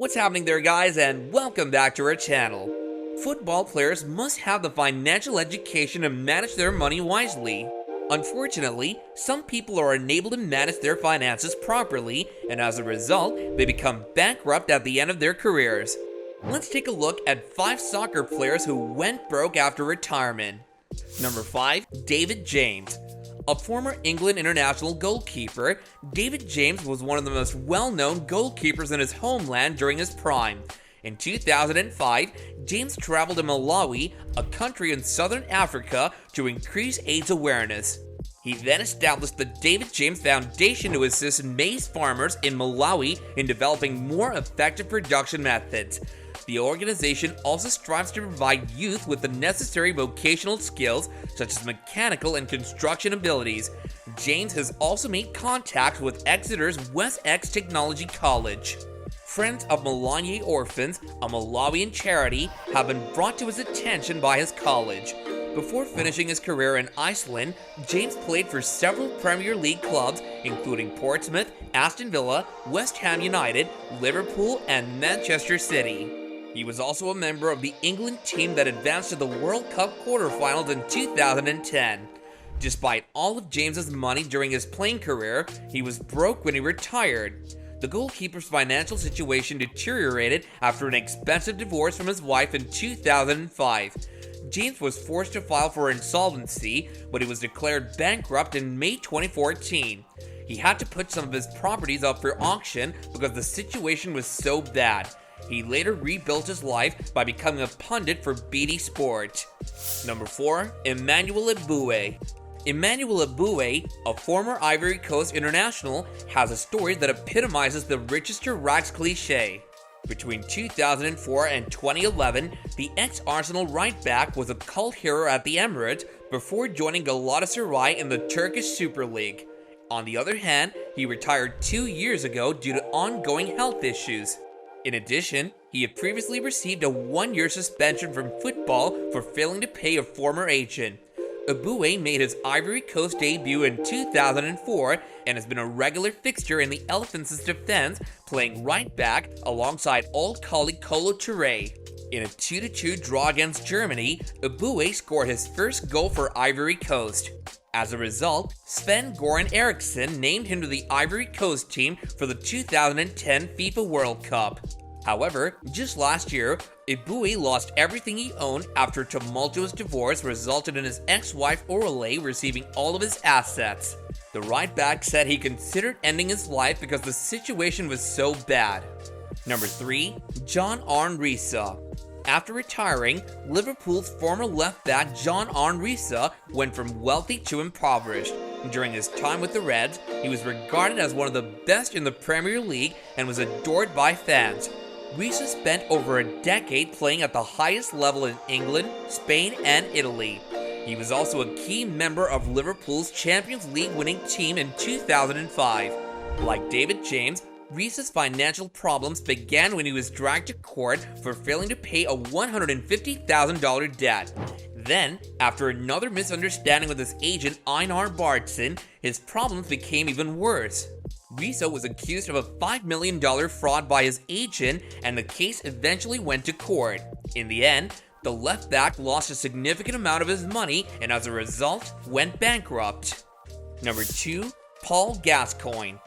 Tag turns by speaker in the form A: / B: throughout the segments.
A: What's happening there, guys, and welcome back to our channel. Football players must have the financial education to manage their money wisely. Unfortunately, some people are unable to manage their finances properly, and as a result, they become bankrupt at the end of their careers. Let's take a look at 5 soccer players who went broke after retirement. Number 5. David James. A former England international goalkeeper, David James was one of the most well-known goalkeepers in his homeland during his prime. In 2005, James traveled to Malawi, a country in southern Africa, to increase AIDS awareness. He then established the David James Foundation to assist maize farmers in Malawi in developing more effective production methods. The organization also strives to provide youth with the necessary vocational skills such as mechanical and construction abilities. James has also made contact with Exeter's WestX Technology College. Friends of Malanye Orphans, a Malawian charity, have been brought to his attention by his college. Before finishing his career in Iceland, James played for several Premier League clubs, including Portsmouth, Aston Villa, West Ham United, Liverpool, and Manchester City. He was also a member of the England team that advanced to the World Cup quarterfinals in 2010. Despite all of James's money during his playing career, he was broke when he retired. The goalkeeper's financial situation deteriorated after an expensive divorce from his wife in 2005. James was forced to file for insolvency, but he was declared bankrupt in May 2014. He had to put some of his properties up for auction because the situation was so bad. He later rebuilt his life by becoming a pundit for BT Sport. Number 4. Emmanuel Eboué. Emmanuel Eboué, a former Ivory Coast international, has a story that epitomizes the riches to rags cliché. Between 2004 and 2011, the ex-Arsenal right-back was a cult hero at the Emirates before joining Galatasaray in the Turkish Super League. On the other hand, he retired 2 years ago due to ongoing health issues. In addition, he had previously received a 1-year suspension from football for failing to pay a former agent. Eboué made his Ivory Coast debut in 2004 and has been a regular fixture in the Elephants' defense, playing right back alongside old colleague Kolo Touré. In a 2-2 draw against Germany, Eboué scored his first goal for Ivory Coast. As a result, Sven-Goran Eriksson named him to the Ivory Coast team for the 2010 FIFA World Cup. However, just last year, Eboué lost everything he owned after a tumultuous divorce resulted in his ex-wife Aurélée receiving all of his assets. The right-back said he considered ending his life because the situation was so bad. Number 3. John-Arne Riise. After retiring, Liverpool's former left-back John-Arne Riise went from wealthy to impoverished. During his time with the Reds, he was regarded as one of the best in the Premier League and was adored by fans. Riise spent over a decade playing at the highest level in England, Spain, and Italy. He was also a key member of Liverpool's Champions League winning team in 2005. Like David James, Riise's financial problems began when he was dragged to court for failing to pay a $150,000 debt. Then, after another misunderstanding with his agent Einar Bardson, his problems became even worse. Riise was accused of a $5 million fraud by his agent, and the case eventually went to court. In the end, the left-back lost a significant amount of his money and as a result, went bankrupt. Number 2. Paul Gascoigne.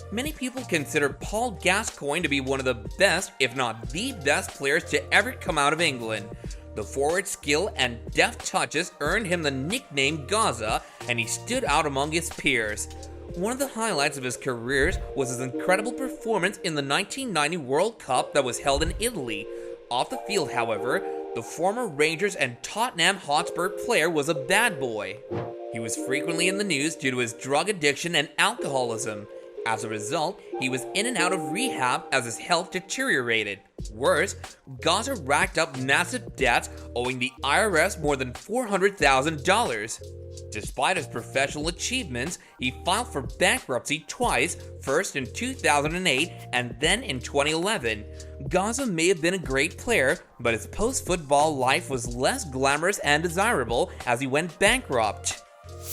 A: Many people consider Paul Gascoigne to be one of the best, if not the best players to ever come out of England. The forward's skill and deft touches earned him the nickname Gaza, and he stood out among his peers. One of the highlights of his career was his incredible performance in the 1990 World Cup that was held in Italy. Off the field, however, the former Rangers and Tottenham Hotspur player was a bad boy. He was frequently in the news due to his drug addiction and alcoholism. As a result, he was in and out of rehab as his health deteriorated. Worse, Gaza racked up massive debts, owing the IRS more than $400,000. Despite his professional achievements, he filed for bankruptcy twice, first in 2008 and then in 2011. Gaza may have been a great player, but his post-football life was less glamorous and desirable as he went bankrupt.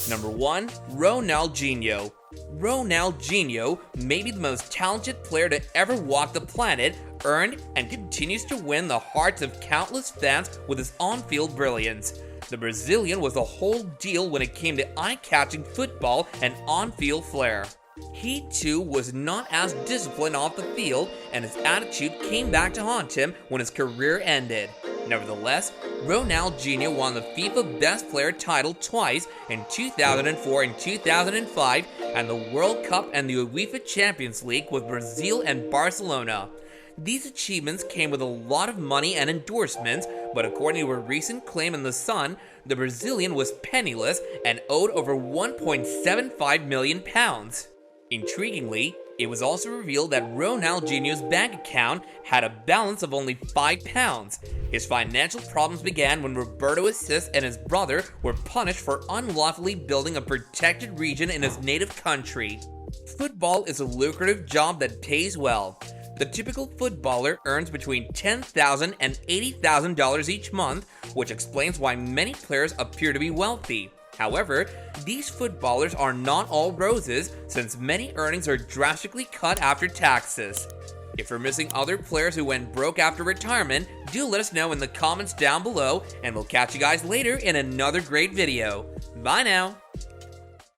A: Number 1. Ronaldinho. Ronaldinho may be the most talented player to ever walk the planet, earned and continues to win the hearts of countless fans with his on-field brilliance. The Brazilian was the whole deal when it came to eye-catching football and on-field flair. He too was not as disciplined off the field, and his attitude came back to haunt him when his career ended. Nevertheless, Ronaldinho won the FIFA Best Player title twice in 2004 and 2005, and the World Cup and the UEFA Champions League with Brazil and Barcelona. These achievements came with a lot of money and endorsements, but according to a recent claim in The Sun, the Brazilian was penniless and owed over £1.75 million. Intriguingly, it was also revealed that Ronaldinho's bank account had a balance of only £5. His financial problems began when Roberto Assis and his brother were punished for unlawfully building a protected region in his native country. Football is a lucrative job that pays well. The typical footballer earns between $10,000 and $80,000 each month, which explains why many players appear to be wealthy. However, these footballers are not all roses, since many earnings are drastically cut after taxes. If you're missing other players who went broke after retirement, do let us know in the comments down below, and we'll catch you guys later in another great video. Bye now!